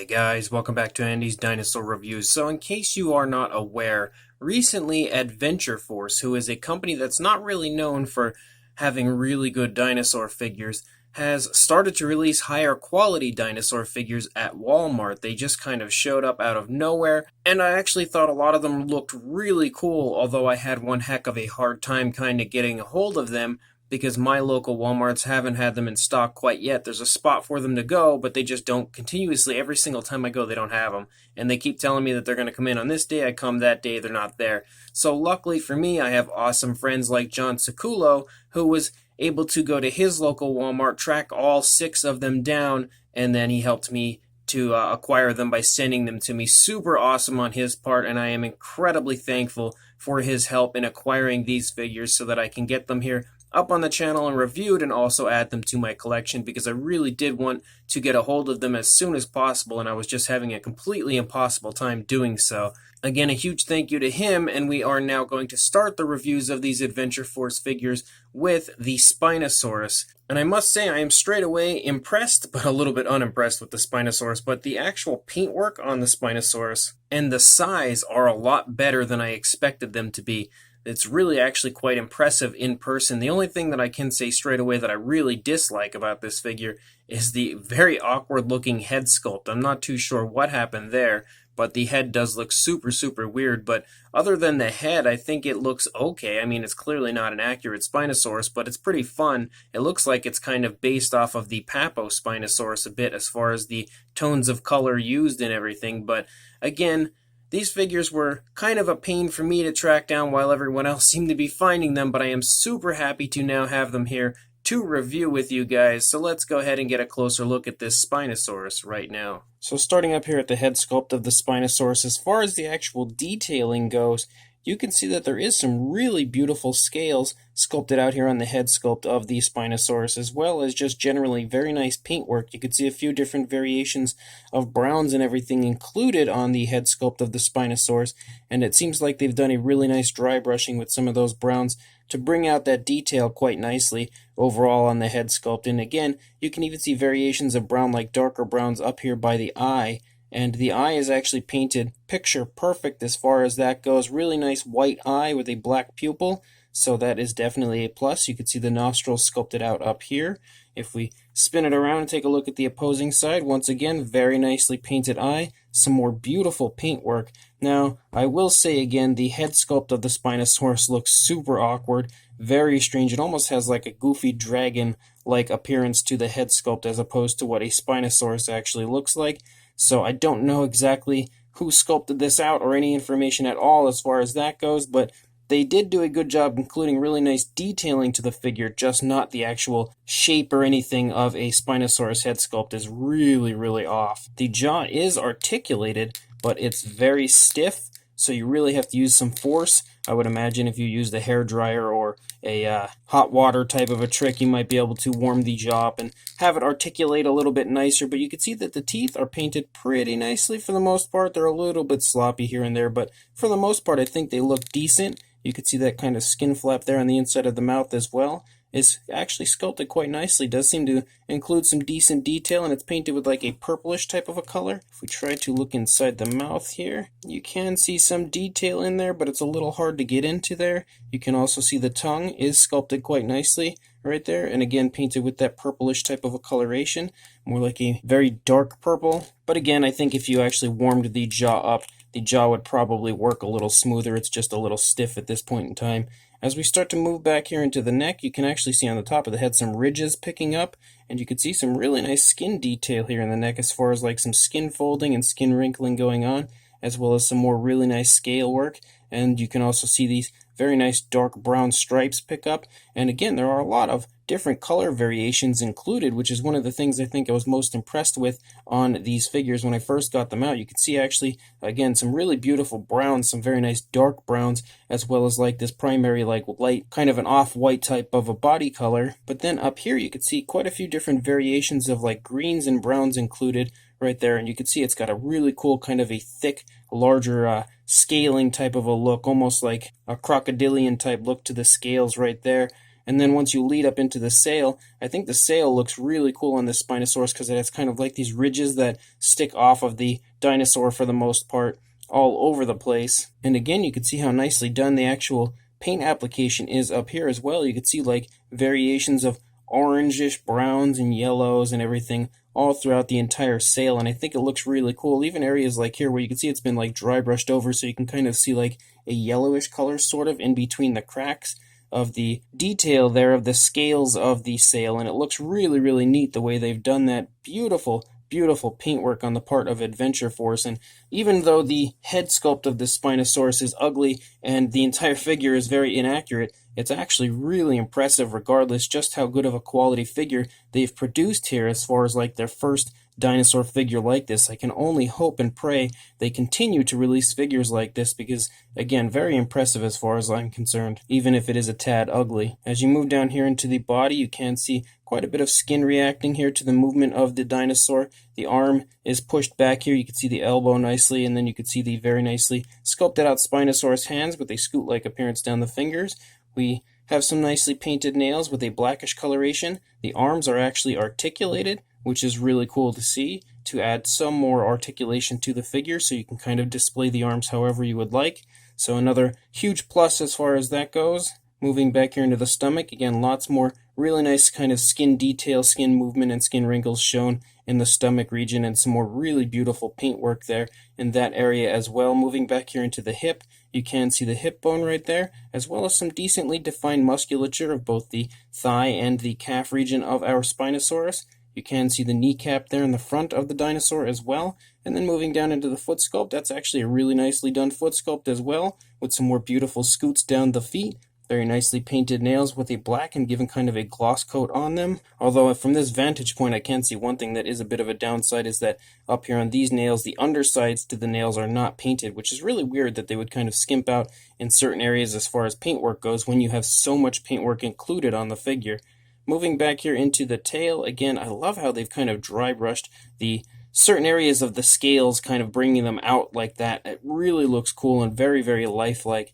Hey guys, welcome back to Andy's Dinosaur Reviews. So in case you are not aware, recently Adventure Force, who is a company that's not really known for having really good dinosaur figures, has started to release higher quality dinosaur figures at Walmart. They just kind of showed up out of nowhere, and I actually thought a lot of them looked really cool, although I had one heck of a hard time kind of getting a hold of them because my local Walmarts haven't had them in stock quite yet. There's a spot for them to go, but they just don't continuously. Every single time I go, they don't have them. And they keep telling me that they're going to come in on this day. I come that day, they're not there. So luckily for me, I have awesome friends like John Saculo, who was able to go to his local Walmart, track all 6 of them down, and then he helped me to acquire them by sending them to me. Super awesome on his part, and I am incredibly thankful for his help in acquiring these figures so that I can get them here up on the channel and reviewed and also add them to my collection because I really did want to get a hold of them as soon as possible, and I was just having a completely impossible time doing so. Again, a huge thank you to him, and we are now going to start the reviews of these Adventure Force figures with the Spinosaurus. And I must say I am straight away impressed, but a little bit unimpressed with the Spinosaurus, but the actual paintwork on the Spinosaurus and the size are a lot better than I expected them to be. It's really actually quite impressive in person. The only thing that I can say straight away that I really dislike about this figure is the very awkward looking head sculpt. I'm not too sure what happened there, but the head does look super weird. But other than the head, I think it looks okay. I mean, it's clearly not an accurate Spinosaurus, but it's pretty fun. It looks like it's kind of based off of the Papo Spinosaurus a bit as far as the tones of color used and everything. But again, these figures were kind of a pain for me to track down while everyone else seemed to be finding them, but I am super happy to now have them here to review with you guys. So let's go ahead and get a closer look at this Spinosaurus right now. So starting up here at the head sculpt of the Spinosaurus, as far as the actual detailing goes, you can see that there is some really beautiful scales sculpted out here on the head sculpt of the Spinosaurus, as well as just generally very nice paintwork. You can see a few different variations of browns and everything included on the head sculpt of the Spinosaurus, and it seems like they've done a really nice dry brushing with some of those browns to bring out that detail quite nicely overall on the head sculpt. And again, you can even see variations of brown, like darker browns up here by the eye. And the eye is actually painted picture perfect as far as that goes. Really nice white eye with a black pupil, so that is definitely a plus. You can see the nostrils sculpted out up here. If we spin it around and take a look at the opposing side, once again, very nicely painted eye, some more beautiful paintwork. Now, I will say again, the head sculpt of the Spinosaurus looks super awkward, very strange. It almost has like a goofy dragon-like appearance to the head sculpt as opposed to what a Spinosaurus actually looks like. So I don't know exactly who sculpted this out or any information at all as far as that goes, but they did do a good job including really nice detailing to the figure, just not the actual shape or anything of a Spinosaurus head sculpt is really off. The jaw is articulated, but it's very stiff, so you really have to use some force. I would imagine if you used a hairdryer or a hot water type of a trick, you might be able to warm the jaw up and have it articulate a little bit nicer. But you can see that the teeth are painted pretty nicely for the most part. They're a little bit sloppy here and there, but for the most part, I think they look decent. You can see that kind of skin flap there on the inside of the mouth as well. It's actually sculpted quite nicely. It does seem to include some decent detail, and it's painted with like a purplish type of a color. If we try to look inside the mouth here, you can see some detail in there, but it's a little hard to get into there. You can also see the tongue is sculpted quite nicely right there, and again painted with that purplish type of a coloration, more like a very dark purple. But again, I think if you actually warmed the jaw up, the jaw would probably work a little smoother. It's just a little stiff at this point in time. As we start to move back here into the neck, you can actually see on the top of the head some ridges picking up, and you can see some really nice skin detail here in the neck as far as like some skin folding and skin wrinkling going on, as well as some more really nice scale work. And you can also see these very nice dark brown stripes pick up. And again, there are a lot of different color variations included, which is one of the things I think I was most impressed with on these figures when I first got them out. You can see actually, again, some really beautiful browns, some very nice dark browns, as well as like this primary like light, kind of an off-white type of a body color. But then up here you can see quite a few different variations of like greens and browns included right there, and you can see it's got a really cool kind of a thick, larger scaling type of a look, almost like a crocodilian type look to the scales right there. And then once you lead up into the sail, I think the sail looks really cool on this Spinosaurus because it has kind of like these ridges that stick off of the dinosaur for the most part all over the place. And again, you can see how nicely done the actual paint application is up here as well. You can see like variations of orangish browns and yellows and everything all throughout the entire sail, and I think it looks really cool. Even areas like here where you can see it's been like dry brushed over, so you can kind of see like a yellowish color sort of in between the cracks of the detail there of the scales of the sail, and it looks really, really neat the way they've done that. Beautiful, beautiful paintwork on the part of Adventure Force. And even though the head sculpt of the Spinosaurus is ugly and the entire figure is very inaccurate, it's actually really impressive regardless just how good of a quality figure they've produced here as far as like their first dinosaur figure like this. I can only hope and pray they continue to release figures like this because, again, very impressive as far as I'm concerned, even if it is a tad ugly. As you move down here into the body, you can see quite a bit of skin reacting here to the movement of the dinosaur. The arm is pushed back here. You can see the elbow nicely, and then you can see the very nicely sculpted out Spinosaurus hands with a scoot-like appearance down the fingers. We have some nicely painted nails with a blackish coloration. The arms are actually articulated, which is really cool to see, to add some more articulation to the figure so you can kind of display the arms however you would like. So another huge plus as far as that goes. Moving back here into the stomach, again, lots more really nice kind of skin detail, skin movement, and skin wrinkles shown in the stomach region, and some more really beautiful paintwork there in that area as well. Moving back here into the hip, you can see the hip bone right there, as well as some decently defined musculature of both the thigh and the calf region of our Spinosaurus. You can see the kneecap there in the front of the dinosaur as well. And then moving down into the foot sculpt, that's actually a really nicely done foot sculpt as well, with some more beautiful scoots down the feet. Very nicely painted nails with a black and given kind of a gloss coat on them. Although from this vantage point I can see one thing that is a bit of a downside is that up here on these nails, the undersides to the nails are not painted, which is really weird that they would kind of skimp out in certain areas as far as paintwork goes when you have so much paintwork included on the figure. Moving back here into the tail, again, I love how they've kind of dry brushed the certain areas of the scales, kind of bringing them out like that. It really looks cool and very, very lifelike.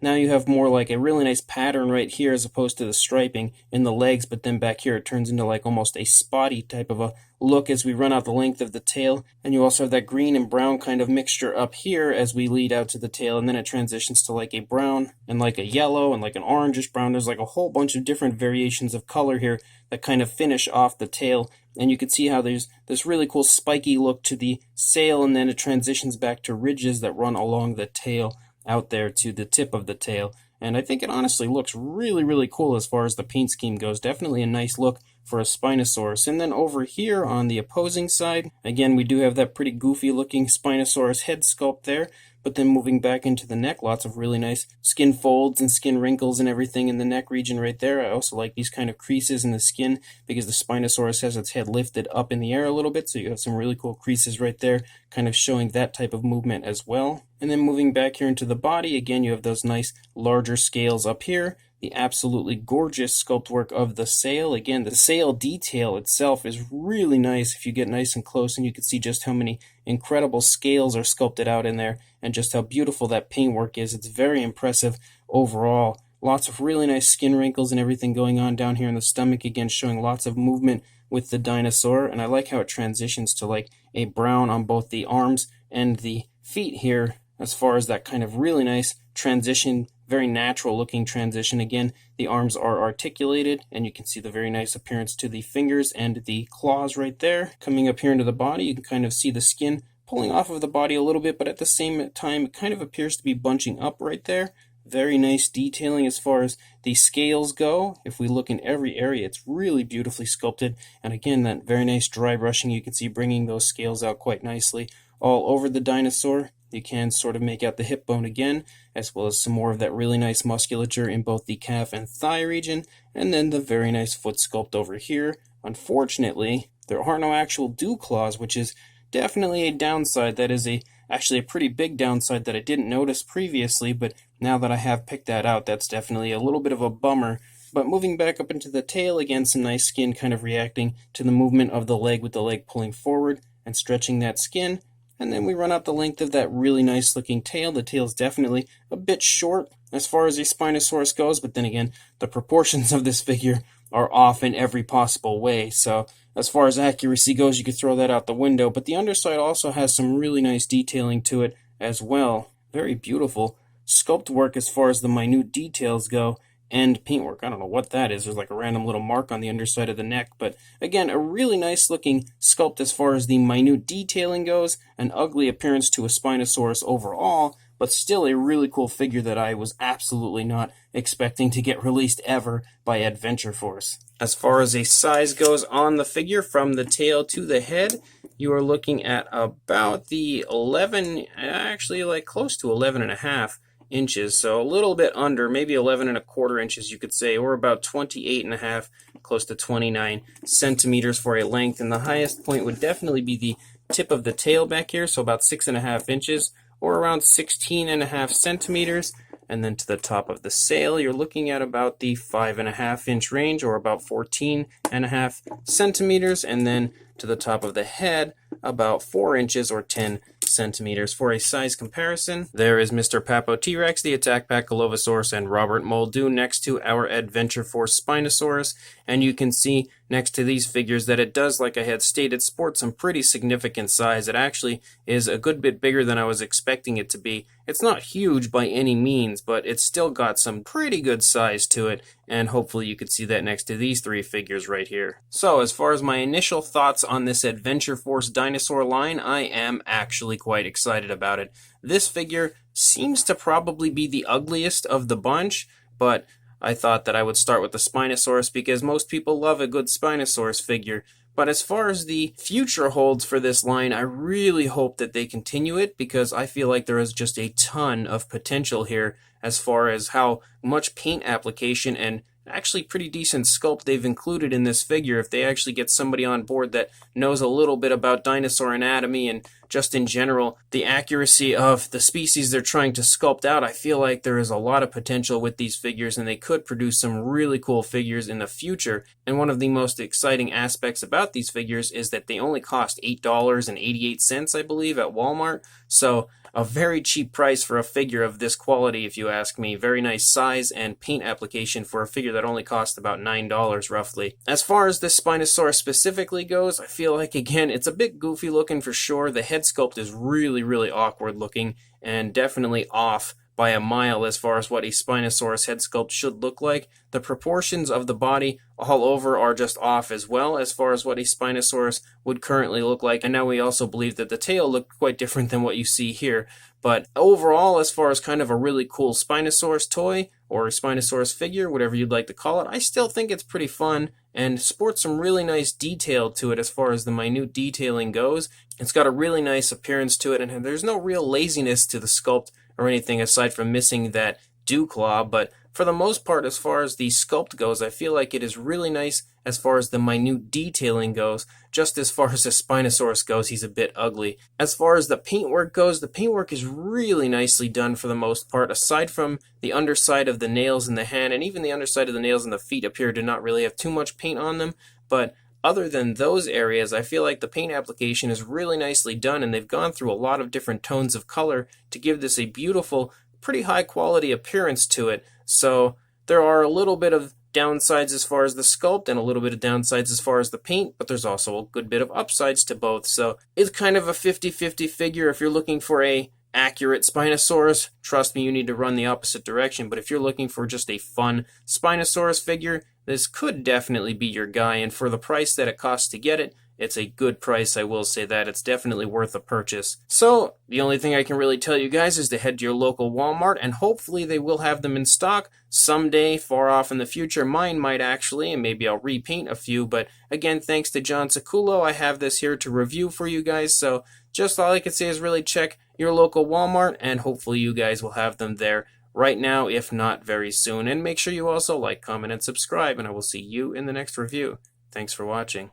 Now you have more like a really nice pattern right here as opposed to the striping in the legs, but then back here it turns into like almost a spotty type of a look as we run out the length of the tail. And you also have that green and brown kind of mixture up here as we lead out to the tail, and then it transitions to like a brown and like a yellow and like an orangish brown. There's like a whole bunch of different variations of color here that kind of finish off the tail. And you can see how there's this really cool spiky look to the sail, and then it transitions back to ridges that run along the tail out there to the tip of the tail. And I think it honestly looks really, really cool as far as the paint scheme goes. Definitely a nice look for a Spinosaurus. And then over here on the opposing side, again, we do have that pretty goofy looking Spinosaurus head sculpt there. But then moving back into the neck, lots of really nice skin folds and skin wrinkles and everything in the neck region right there. I also like these kind of creases in the skin because the Spinosaurus has its head lifted up in the air a little bit, so you have some really cool creases right there, kind of showing that type of movement as well. And then moving back here into the body, again, you have those nice larger scales up here. The absolutely gorgeous sculpt work of the sail. Again, the sail detail itself is really nice if you get nice and close, and you can see just how many incredible scales are sculpted out in there and just how beautiful that paintwork is. It's very impressive overall. Lots of really nice skin wrinkles and everything going on down here in the stomach, again showing lots of movement with the dinosaur. And I like how it transitions to like a brown on both the arms and the feet here as far as that kind of really nice transition, very natural looking transition. Again, the arms are articulated, and you can see the very nice appearance to the fingers and the claws right there. Coming up here into the body, you can kind of see the skin pulling off of the body a little bit, but at the same time it kind of appears to be bunching up right there. Very nice detailing as far as the scales go. If we look in every area, it's really beautifully sculpted, and again, that very nice dry brushing, you can see bringing those scales out quite nicely all over the dinosaur. You can sort of make out the hip bone again, as well as some more of that really nice musculature in both the calf and thigh region, and then the very nice foot sculpt over here. Unfortunately, there are no actual dew claws, which is definitely a downside. That is actually a pretty big downside that I didn't notice previously, but now that I have picked that out, that's definitely a little bit of a bummer. But moving back up into the tail, again, some nice skin kind of reacting to the movement of the leg with the leg pulling forward and stretching that skin. And then we run out the length of that really nice looking tail. The tail's definitely a bit short as far as a Spinosaurus goes, but then again, the proportions of this figure are off in every possible way. So as far as accuracy goes, you could throw that out the window. But the underside also has some really nice detailing to it as well. Very beautiful sculpt work as far as the minute details go, and paintwork. I don't know what that is. There's like a random little mark on the underside of the neck. But again, a really nice looking sculpt as far as the minute detailing goes. An ugly appearance to a Spinosaurus overall, but still a really cool figure that I was absolutely not expecting to get released ever by Adventure Force. As far as a size goes on the figure, from the tail to the head, you are looking at about the 11, actually like close to 11.5 inches, so a little bit under, maybe 11.25 inches you could say, or about 28.5, close to 29 centimeters for a length. And the highest point would definitely be the tip of the tail back here, so about 6.5 inches, or around 16.5 centimeters. And then to the top of the sail, you're looking at about the 5.5 inch range, or about 14.5 centimeters. And then to the top of the head, about 4 inches or 10 centimeters. For a size comparison, there is Mr. Papo T-Rex, the Attack Pack Golovosaurus, and Robert Muldoon next to our Adventure Force Spinosaurus. And you can see next to these figures that it does, like I had stated, sport some pretty significant size. It actually is a good bit bigger than I was expecting it to be. It's not huge by any means, but it's still got some pretty good size to it, and hopefully you could see that next to these three figures right here. So as far as my initial thoughts on this Adventure Force dinosaur line, I am actually quite excited about it. This figure seems to probably be the ugliest of the bunch, but I thought that I would start with the Spinosaurus because most people love a good Spinosaurus figure. But as far as the future holds for this line, I really hope that they continue it, because I feel like there is just a ton of potential here as far as how much paint application and actually pretty decent sculpt they've included in this figure. If they actually get somebody on board that knows a little bit about dinosaur anatomy and just in general the accuracy of the species they're trying to sculpt out, I feel like there is a lot of potential with these figures, and they could produce some really cool figures in the future. And one of the most exciting aspects about these figures is that they only cost $8.88, I believe, at Walmart. So a very cheap price for a figure of this quality, if you ask me. Very nice size and paint application for a figure that only cost about $9 roughly. As far as this Spinosaurus specifically goes, I feel like, again, it's a bit goofy looking for sure. The head sculpt is really awkward looking and definitely off by a mile as far as what a Spinosaurus head sculpt should look like. The proportions of the body all over are just off as well as far as what a Spinosaurus would currently look like. And now we also believe that the tail looked quite different than what you see here. But overall, as far as kind of a really cool Spinosaurus toy or a Spinosaurus figure, whatever you'd like to call it, I still think it's pretty fun and sports some really nice detail to it as far as the minute detailing goes. It's got a really nice appearance to it, and there's no real laziness to the sculpt or anything aside from missing that dew claw. But for the most part, as far as the sculpt goes, I feel like it is really nice as far as the minute detailing goes. Just as far as the Spinosaurus goes, he's a bit ugly. As far as the paintwork goes, the paintwork is really nicely done for the most part, aside from the underside of the nails in the hand, and even the underside of the nails in the feet appear to not really have too much paint on them. But other than those areas, I feel like the paint application is really nicely done, and they've gone through a lot of different tones of color to give this a beautiful, pretty high quality appearance to it. So there are a little bit of downsides as far as the sculpt and a little bit of downsides as far as the paint, but there's also a good bit of upsides to both. So it's kind of a 50-50 figure. If you're looking for a accurate Spinosaurus, trust me, you need to run the opposite direction. But if you're looking for just a fun Spinosaurus figure, this could definitely be your guy. And for the price that it costs to get it, it's a good price, I will say that. It's definitely worth a purchase. So the only thing I can really tell you guys is to head to your local Walmart, and hopefully they will have them in stock someday far off in the future. Mine might actually, and maybe I'll repaint a few. But again, thanks to John Saculo, I have this here to review for you guys. So just all I can say is really check your local Walmart, and hopefully you guys will have them there right now, if not very soon. And make sure you also like, comment, and subscribe, and I will see you in the next review. Thanks for watching.